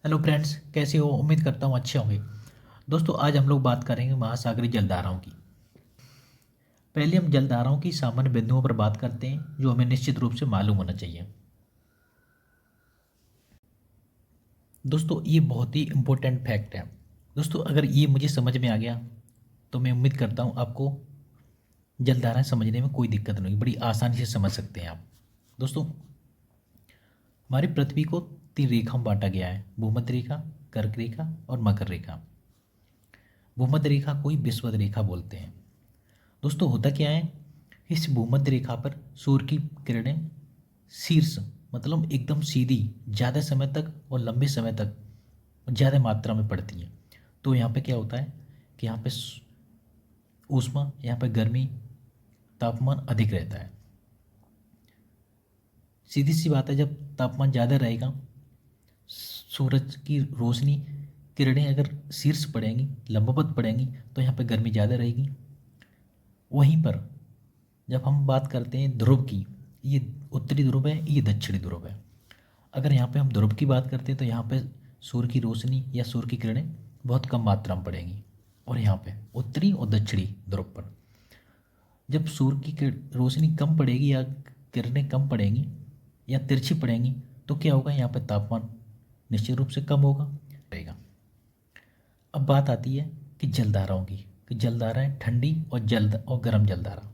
Hello friends, कैसे हो? उम्मीद करता हूँ अच्छे होंगे। दोस्तों, आज हम लोग बात करेंगे महासागरीय जलधाराओं की। पहले हम जलधाराओं की सामान्य बिंदुओं पर बात करते हैं जो हमें निश्चित रूप से मालूम होना चाहिए। दोस्तों, ये बहुत ही इम्पोर्टेंट फैक्ट है। दोस्तों, अगर ये मुझे समझ में आ गया तो मैं उम्मीद करता हूँ आपको जलधाराएं समझने में कोई दिक्कत नहीं होगी, बड़ी आसानी से समझ सकते हैं आप। दोस्तों, हमारी पृथ्वी को 3 रेखाओं में बांटा गया है: भूमध्य रेखा, कर्क रेखा और मकर रेखा। भूमध्य रेखा को ही विषुवत रेखा बोलते हैं। दोस्तों, होता क्या है, इस भूमध्य रेखा पर सूर्य की किरणें शीर्ष मतलब एकदम सीधी ज़्यादा समय तक और लंबे समय तक ज़्यादा मात्रा में पड़ती हैं। तो यहाँ पे क्या होता है कि यहाँ पे ऊष्मा, यहाँ पे गर्मी, तापमान अधिक रहता है। सीधी सी बात है, जब तापमान ज़्यादा रहेगा, सूरज की रोशनी किरणें अगर शीर्ष पड़ेंगी, लंबवत पड़ेंगी, तो यहाँ पे गर्मी ज़्यादा रहेगी। वहीं पर जब हम बात करते हैं ध्रुव की, ये उत्तरी ध्रुव है, ये दक्षिणी ध्रुव है। अगर यहाँ पे हम ध्रुव की बात करते हैं तो यहाँ पे सूर्य की रोशनी या सूर्य की किरणें बहुत कम मात्रा में पड़ेंगी। और यहाँ पे उत्तरी और दक्षिणी ध्रुव पर जब सूर्य की रोशनी कम पड़ेगी या किरणें कम पड़ेंगी या तिरछी पड़ेंगी, तो क्या होगा, यहाँ पे तापमान निश्चित रूप से कम होगा रहेगा। अब बात आती है कि जलधाराओं की, कि जलधाराएँ ठंडी और गर्म जलधारा।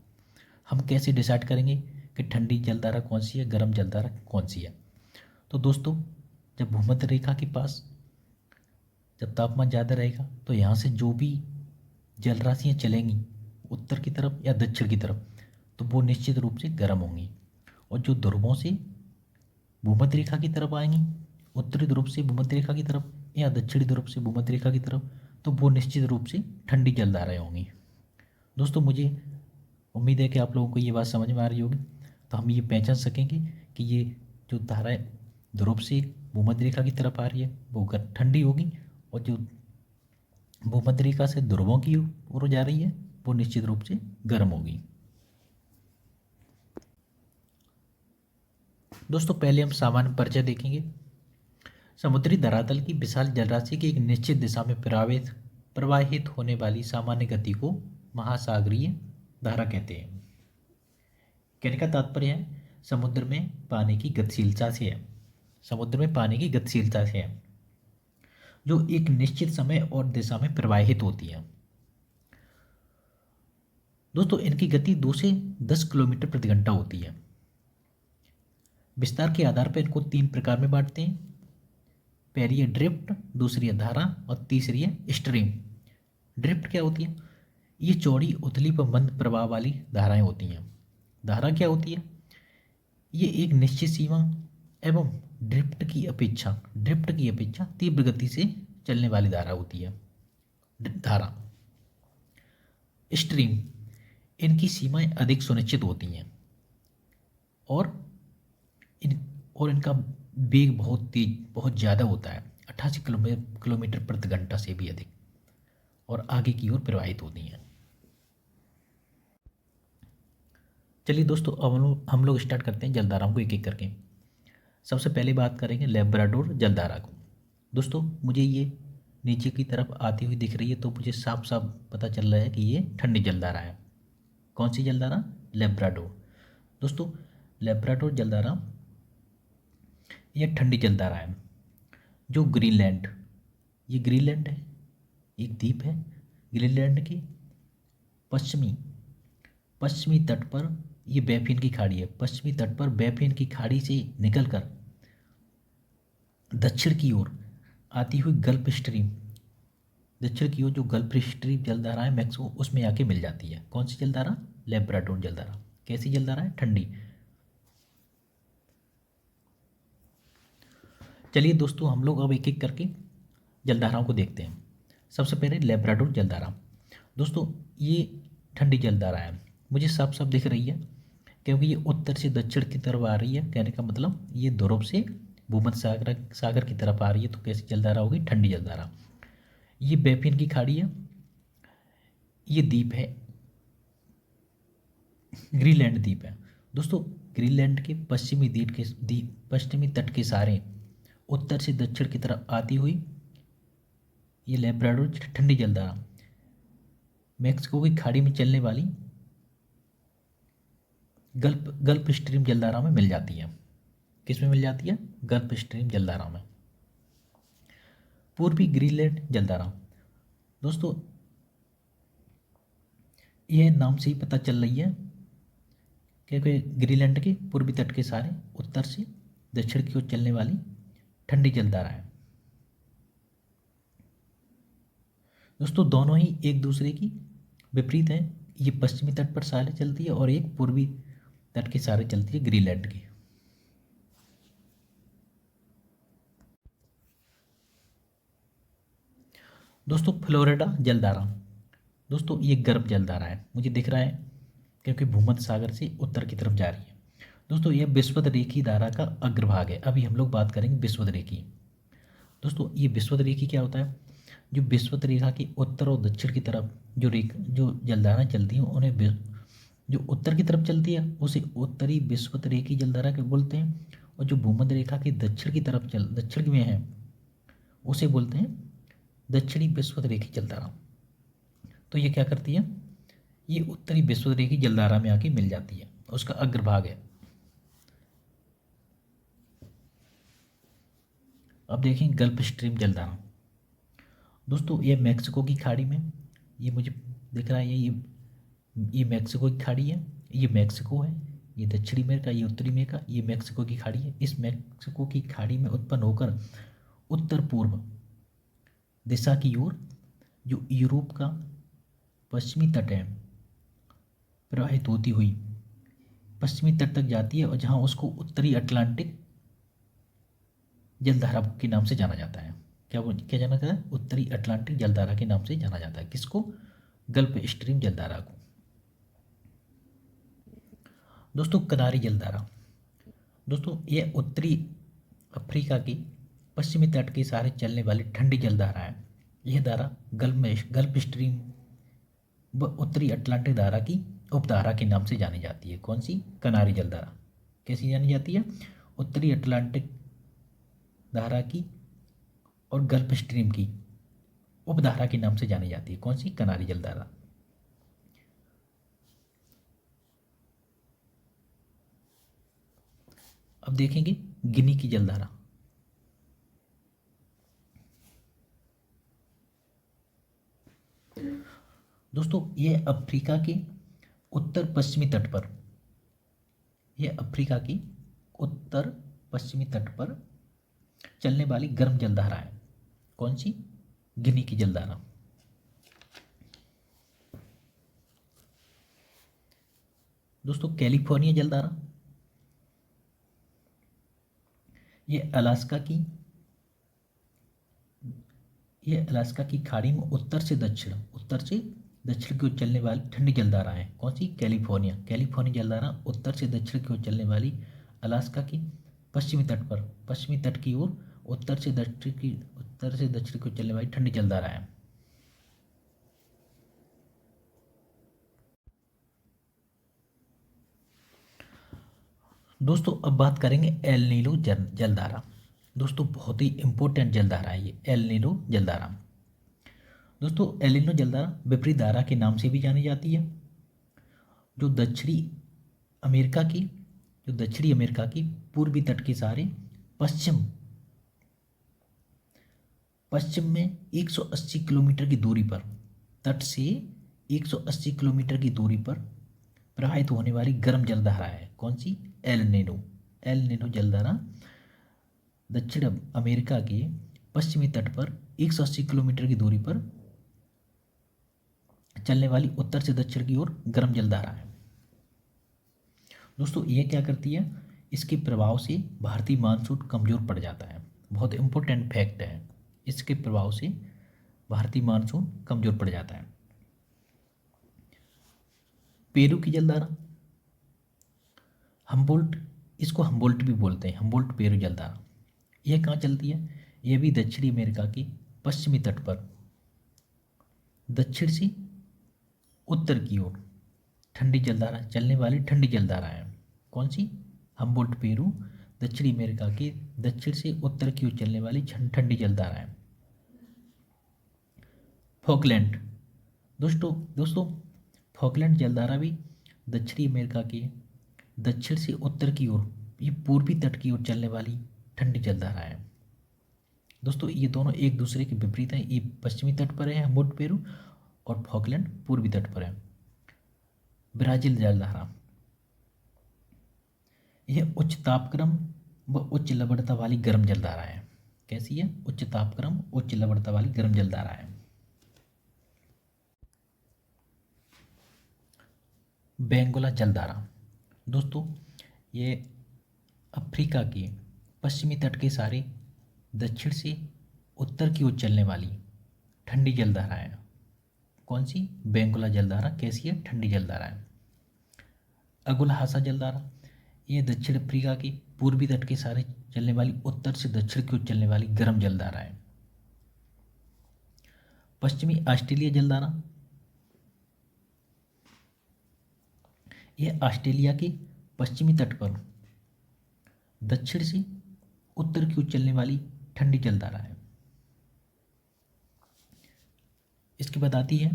हम कैसे डिसाइड करेंगे कि ठंडी जलधारा कौन सी है, गर्म जलधारा कौन सी है? तो दोस्तों, जब भूमध्य रेखा के पास जब तापमान ज़्यादा रहेगा तो यहाँ से जो भी जल राशियाँ चलेंगी उत्तर की तरफ या दक्षिण की तरफ, तो वो निश्चित रूप से गर्म होंगी। और जो ध्रुवों से भूमध्य रेखा की तरफ आएंगी, उत्तरी ध्रुव से भूमध्य रेखा की तरफ या दक्षिणी ध्रुव से भूमध्य रेखा की तरफ, तो वो निश्चित रूप से ठंडी जलधाराएँ होंगी। दोस्तों, मुझे उम्मीद है कि आप लोगों को ये बात समझ में आ रही होगी। तो हम ये पहचान सकेंगे कि ये जो धाराएँ ध्रुव से भूमध्य रेखा की तरफ आ रही है वो ठंडी होगी, और जो भूमध्य रेखा से ध्रुवों की ओर जा रही है वो निश्चित रूप से गर्म होगी। दोस्तों, पहले हम सामान्य परिचय देखेंगे। समुद्री धरातल की विशाल जलराशि की एक निश्चित दिशा में प्रवाहित होने वाली सामान्य गति को महासागरीय धारा कहते हैं। कहने का तात्पर्य है, समुद्र में पानी की गतिशीलता से है, समुद्र में पानी की गतिशीलता से है, जो एक निश्चित समय और दिशा में प्रवाहित होती है। दोस्तों, इनकी गति 2 से 10 किलोमीटर प्रति घंटा होती है। विस्तार के आधार पर इनको 3 प्रकार में बांटते हैं। पहली है ड्रिफ्ट, दूसरी है धारा और तीसरी है स्ट्रीम। ड्रिफ्ट क्या होती है? ये चौड़ी उथली व मंद प्रवाह वाली धाराएं होती हैं। धारा क्या होती है? ये एक निश्चित सीमा एवं ड्रिफ्ट की अपेक्षा तीव्र गति से चलने वाली धारा होती है। धारा। स्ट्रीम, इनकी सीमाएं अधिक सुनिश्चित होती हैं और इन और इनका वेग बहुत तेज, बहुत ज़्यादा होता है, 88 किलोमीटर प्रति घंटा से भी अधिक, और आगे की ओर प्रवाहित होती हैं। चलिए दोस्तों, अब हम लोग स्टार्ट करते हैं जलधाराओं को एक एक करके। सबसे पहले बात करेंगे लेब्राडोर जलधारा को। दोस्तों, मुझे ये नीचे की तरफ आती हुई दिख रही है, तो मुझे साफ साफ पता चल रहा है कि ये ठंडी जलधारा है। कौन सी जलधारा? लेब्राडोर। दोस्तों, लेब्राडोर जलधारा यह ठंडी जलधारा है जो ग्रीनलैंड, ये ग्रीनलैंड है, एक द्वीप है, ग्रीनलैंड की पश्चिमी पश्चिमी तट पर, ये बैफिन की खाड़ी है, पश्चिमी तट पर बैफिन की खाड़ी से निकलकर दक्षिण की ओर आती हुई गल्फ स्ट्रीम, दक्षिण की ओर जो गल्फ स्ट्रीम जलधारा है मैक्सिमम उसमें आके मिल जाती है। कौन सी जलधारा? लेब्राडोर जलधारा। कैसी जलधारा है? ठंडी। चलिए दोस्तों, हम लोग अब एक एक करके जलधाराओं को देखते हैं। सबसे पहले लेब्राडोर जलधारा। दोस्तों, ये ठंडी जलधारा है, मुझे साफ साफ दिख रही है क्योंकि ये उत्तर से दक्षिण की तरफ आ रही है। कहने का मतलब ये ध्रुव से भूमध्य सागर की तरफ आ रही है, तो कैसी जलधारा होगी? ठंडी जलधारा। ये बैफिन की खाड़ी है, ये द्वीप है, ग्रीनलैंड द्वीप है। दोस्तों, ग्रीनलैंड के पश्चिमी तट के सारे उत्तर से दक्षिण की तरफ आती हुई ये लैब्राडोर ठंडी जलधारा मैक्सिको की खाड़ी में चलने वाली गल्फ स्ट्रीम जलधारा में मिल जाती है। किस में मिल जाती है? गल्फ स्ट्रीम जलधारा में। पूर्वी ग्रीनलैंड जलधारा, दोस्तों यह नाम से ही पता चल रही है क्योंकि ग्रीनलैंड के पूर्वी तट के सारे उत्तर से दक्षिण की ओर चलने वाली ठंडी जलधारा है। दोस्तों दोनों ही एक दूसरे की विपरीत हैं। ये पश्चिमी तट पर सारे चलती है और एक पूर्वी तट के सारे चलती है ग्रीनलैंड की। दोस्तों फ्लोरिडा जलधारा, दोस्तों ये गर्म जलधारा है, मुझे दिख रहा है क्योंकि भूमध्य सागर से उत्तर की तरफ जा रही है। दोस्तों यह विषुवत-रेखीय धारा का अग्रभाग है। अभी हम लोग बात करेंगे विषुवत-रेखीय। दोस्तों ये विषुवत-रेखीय क्या होता है? जो विषुवत रेखा की उत्तर और दक्षिण की तरफ जो जलधारा चलती हैं उन्हें जो उत्तर की तरफ चलती है उसे उत्तरी विषुवत-रेखीय जलधारा के बोलते हैं, और जो भूमध्य रेखा के दक्षिण की तरफ दक्षिण में है उसे बोलते हैं दक्षिणी विषुवत-रेखीय जलधारा। तो ये क्या करती है? ये उत्तरी विषुवत-रेखीय जलधारा में आके मिल जाती है, उसका अग्रभाग है। अब देखें गल्फ स्ट्रीम जलधारा, दोस्तों ये मैक्सिको की खाड़ी में, ये मुझे दिख रहा है ये मैक्सिको की खाड़ी है, ये मैक्सिको है, ये दक्षिणी अमेरिका, ये उत्तरी अमेरिका, ये मैक्सिको की खाड़ी है। इस मैक्सिको की खाड़ी में उत्पन्न होकर उत्तर पूर्व दिशा की ओर जो यूरोप का पश्चिमी तट है प्रवाहित होती हुई पश्चिमी तट तक जाती है, और जहाँ उसको उत्तरी अटलांटिक जलधारा के नाम से जाना जाता है। क्या जाना जाता है? उत्तरी अटलांटिक जलधारा के नाम से जाना जाता है। किसको? गल्फ स्ट्रीम जलधारा को। दोस्तों कनारी जलधारा, दोस्तों यह उत्तरी अफ्रीका की पश्चिमी तट के सहारे चलने वाली ठंडी जलधारा है। यह धारा गल्फ स्ट्रीम व उत्तरी अटलांटिक धारा की उपधारा के नाम से जानी जाती है। कौन सी? कनारी जलधारा। कैसी जानी जाती है? उत्तरी अटलांटिक धारा की और गल्फ स्ट्रीम की उपधारा के नाम से जानी जाती है। कौन सी? कनारी जलधारा। अब देखेंगे गिनी की जलधारा। दोस्तों यह अफ्रीका के उत्तर पश्चिमी तट पर, यह अफ्रीका की उत्तर पश्चिमी तट पर चलने वाली गर्म जलधारा है। कौन सी? गिनी की जलधारा। दोस्तों कैलिफोर्निया जलधारा, ये अलास्का की खाड़ी में उत्तर से दक्षिण की ओर चलने वाली ठंडी जलधारा है। कौन सी? कैलिफोर्निया जलधारा उत्तर से दक्षिण की ओर चलने वाली अलास्का की पश्चिमी तट की ओर उत्तर से दक्षिण की ओर चलने वाली ठंडी जलधारा है। दोस्तों अब बात करेंगे एल नीनो जलधारा। दोस्तों बहुत ही इंपॉर्टेंट जलधारा है ये एल नीनो जलधारा। दोस्तों एल नीनो जलधारा विपरीत धारा के नाम से भी जानी जाती है। जो दक्षिणी अमेरिका की पूर्वी तट के सहारे पश्चिम में 180 किलोमीटर की दूरी पर, तट से 180 किलोमीटर की दूरी पर प्रवाहित होने वाली गर्म जलधारा है। कौन सी? एल नीनो जलधारा दक्षिण अमेरिका के पश्चिमी तट पर 180 किलोमीटर की दूरी पर चलने वाली उत्तर से दक्षिण की ओर गर्म जलधारा है। दोस्तों ये क्या करती है? इसके प्रभाव से भारतीय मानसून कमजोर पड़ जाता है। बहुत इंपॉर्टेंट फैक्ट है, इसके प्रभाव से भारतीय मानसून कमजोर पड़ जाता है। पेरू की जलधारा, इसको हम्बोल्ट भी बोलते हैं, हम्बोल्ट पेरू जलधारा। यह कहाँ चलती है? यह भी दक्षिणी अमेरिका की पश्चिमी तट पर दक्षिण से उत्तर की ओर चलने वाली ठंडी जलधारा है। कौन सी? हम्बोल्ट पेरू दक्षिणी अमेरिका की दक्षिण से उत्तर की ओर चलने वाली ठंडी जलधाराएं। फॉकलैंड, दोस्तों दोस्तों फॉकलैंड जलधारा भी दक्षिणी अमेरिका के दक्षिण से उत्तर की ओर, ये पूर्वी तट की ओर चलने वाली ठंडी जलधारा है। दोस्तों ये दोनों एक दूसरे के विपरीत हैं। ये पश्चिमी तट पर है मोंट पेरू, और फॉकलैंड पूर्वी तट पर है। ब्राज़ील जलधारा, यह उच्च तापक्रम व उच्च लवणता वाली गर्म जलधारा है। कैसी है? उच्च तापक्रम उच्च लवणता वाली गर्म जलधारा है। बेंगोला जलधारा, दोस्तों ये अफ्रीका के पश्चिमी तट के सारे दक्षिण से उत्तर की ओर चलने वाली ठंडी जलधारा है। कौन सी? बेंगोला जलधारा। कैसी है? ठंडी जलधारा है। अगुलहासा जलधारा, ये दक्षिण अफ्रीका के पूर्वी तट के सारे चलने वाली उत्तर से दक्षिण की ओर चलने वाली गर्म जलधारा है। पश्चिमी ऑस्ट्रेलिया जलधारा, यह ऑस्ट्रेलिया के पश्चिमी तट पर दक्षिण से उत्तर की ओर चलने वाली ठंडी जलधारा है। इसके बाद आती है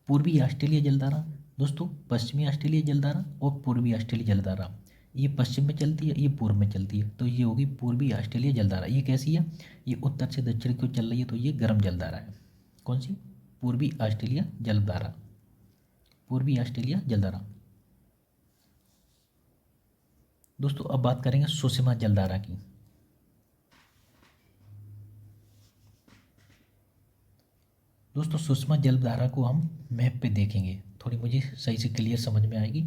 पूर्वी ऑस्ट्रेलिया जलधारा। दोस्तों पश्चिमी ऑस्ट्रेलिया जलधारा और पूर्वी ऑस्ट्रेलिया जलधारा, ये पश्चिम में चलती है, ये पूर्व में चलती है, तो ये होगी पूर्वी ऑस्ट्रेलिया जलधारा। ये कैसी है? ये उत्तर से दक्षिण की ओर चल रही है, तो ये गर्म जलधारा है। कौन सी? पूर्वी ऑस्ट्रेलिया जलधारा। पूर्वी ऑस्ट्रेलिया जलधारा। दोस्तों अब बात करेंगे सुषमा जलधारा की। दोस्तों सुषमा जलधारा को हम मैप पे देखेंगे, थोड़ी मुझे सही से क्लियर समझ में आएगी।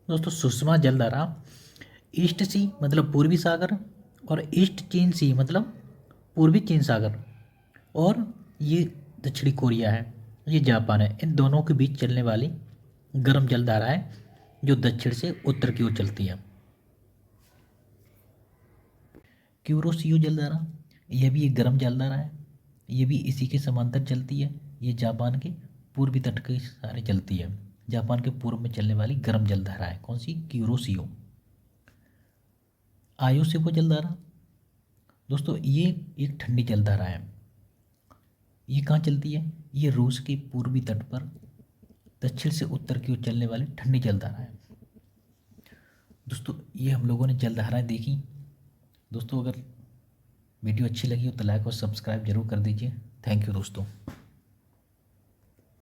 दोस्तों सुषमा जलधारा ईस्ट सी मतलब पूर्वी सागर, और ईस्ट चीन सी मतलब पूर्वी चीन सागर, और ये दक्षिणी कोरिया है, ये जापान है, इन दोनों के बीच चलने वाली गर्म जलधारा है जो दक्षिण से उत्तर की ओर चलती है। क्यूरोसियो जलधारा, यह भी एक गर्म जलधारा है, ये भी इसी के समांतर चलती है। ये जापान के पूर्वी तट के सारे चलती है। जापान के पूर्व में चलने वाली गर्म जलधारा है। कौन सी? क्यूरोसियो। आयोसेको जलधारा, दोस्तों ये एक ठंडी जलधारा है। ये कहाँ चलती है? ये रूस के पूर्वी तट पर दक्षिण से उत्तर की ओर चलने वाली ठंडी जलधारा है। दोस्तों ये हम लोगों ने जलधाराएं देखी। दोस्तों अगर वीडियो अच्छी लगी हो तो लाइक और सब्सक्राइब जरूर कर दीजिए। थैंक यू दोस्तों।